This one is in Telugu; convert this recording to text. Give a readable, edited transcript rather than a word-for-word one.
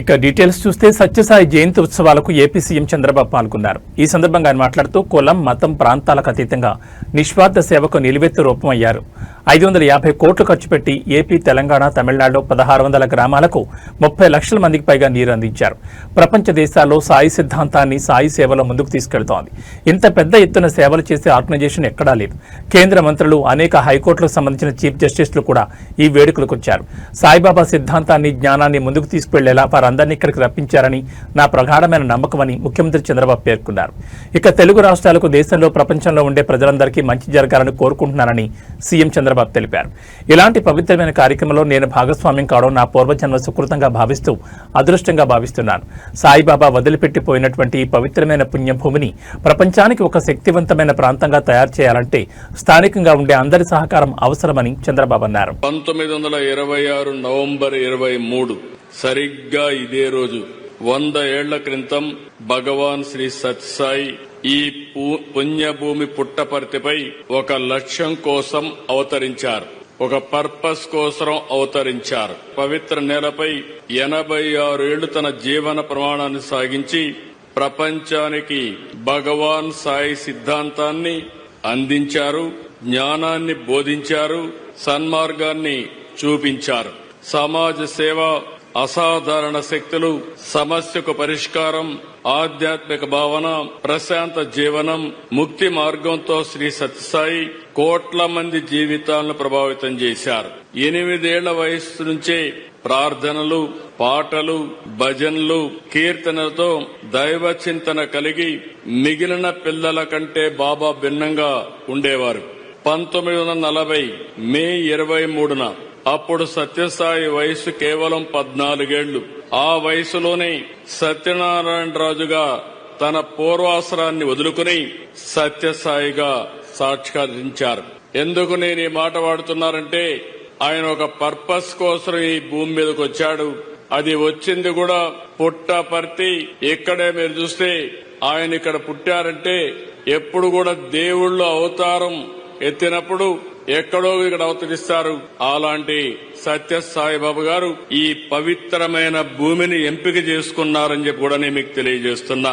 ఇక డీటెయిల్స్ చూస్తే సత్యసాయి జయంతి ఉత్సవాలకు ఏపీ సీఎం చంద్రబాబు పాల్గొన్నారు. ఈ సందర్భంగా ఆయన మాట్లాడుతూ కులం, మతం, ప్రాంతాలకు అతీతంగా నిస్వార్థ సేవకు నిలువెత్తు రూపమయ్యారు. 550 కోట్లు ఖర్చు పెట్టి ఏపీ, తెలంగాణ, తమిళనాడులో 1600 గ్రామాలకు 30 లక్షల మందికి పైగా నీరు అందించారు. ప్రపంచ దేశాల్లో సాయి సిద్ధాంతాన్ని సాయి సేవలో ముందుకు తీసుకెళ్తోంది. ఇంత పెద్ద ఎత్తున సేవలు చేసే ఆర్గనైజేషన్ ఎక్కడా లేదు. కేంద్ర మంత్రులు, అనేక హైకోర్టులకు సంబంధించిన చీఫ్ జస్టిస్లు కూడా ఈ వేడుకలకు వచ్చారు. సాయిబాబా సిద్ధాంతాన్ని, జ్ఞానాన్ని ముందుకు తీసుకువెళ్లేలా వారందరినీ ఇక్కడికి రప్పించారని నా ప్రగాఢమైన నమ్మకమని ముఖ్యమంత్రి చంద్రబాబు పేర్కొన్నారు. ఇక తెలుగు రాష్ట్రాలకు, దేశంలో, ప్రపంచంలో ఉండే ప్రజలందరికీ మంచి జరగాలని కోరుకుంటున్నారని సీఎం చంద్రబాబు తెలిపారు. ఇలాంటి పవిత్రమైన కార్యక్రమంలో నేను భాగస్వామ్యం కావడం నా పూర్వజన్మ సుకృతంగా భావిస్తూ అదృష్టంగా భావిస్తున్నాను. సాయిబాబా వదిలిపెట్టిపోయినటువంటి ఈ పవిత్రమైన పుణ్యభూమిని ప్రపంచానికి ఒక శక్తివంతమైన ప్రాంతంగా తయారు చేయాలంటే స్థానికంగా ఉండే అందరి సహకారం అవసరమని చంద్రబాబు అన్నారు. 1926 నవంబర్ 23 సరిగ్గా ఇదే రోజు 100 ఏళ్ల క్రితం భగవాన్ శ్రీ సత్యసాయి ఈ పుణ్యభూమి పుట్టపర్తిపై ఒక లక్ష్యం కోసం అవతరించారు. ఒక పర్పస్ కోసం అవతరించారు. పవిత్ర నేలపై 86 ఏళ్లు తన జీవన ప్రమాణాన్ని సాగించి ప్రపంచానికి భగవాన్ సాయి సిద్ధాంతాన్ని అందించారు, జ్ఞానాన్ని బోధించారు, సన్మార్గాన్ని చూపించారు. సమాజ సేవ, అసాధారణ శక్తులు, సమస్యకు పరిష్కారం, ఆధ్యాత్మిక భావన, ప్రశాంత జీవనం, ముక్తి మార్గంతో శ్రీ సత్యసాయి కోట్ల మంది జీవితాలను ప్రభావితం చేశారు. 8 ఏళ్ల వయస్సు నుంచే ప్రార్థనలు, పాటలు, భజనలు, కీర్తనలతో దైవ చింతన కలిగి మిగిలిన పిల్లల కంటే బాబా భిన్నంగా ఉండేవారు. 1940 మే 23న అప్పుడు సత్యసాయి వయసు కేవలం 14 ఏళ్లు. ఆ వయసులోనే సత్యనారాయణరాజుగా తన పూర్వాసరాన్ని వదులుకుని సత్యసాయిగా సాక్షాత్కరించారు. ఎందుకు నేను ఈ మాట వాడుతున్నానంటే ఆయన ఒక పర్పస్ కోసం ఈ భూమి మీదకి వచ్చాడు. అది వచ్చింది కూడా పుట్టపర్తి. ఇక్కడే మీరు చూస్తే ఆయన ఇక్కడ పుట్టారంటే ఎప్పుడు కూడా దేవుళ్ళు అవతారం ఎత్తినప్పుడు ఎక్కడో ఇక్కడ అవతరిస్తారు. అలాంటి సత్యసాయిబాబా గారు ఈ పవిత్రమైన భూమిని ఎంపిక చేసుకున్నారని చెప్పి కూడా నేను మీకు తెలియజేస్తున్నా.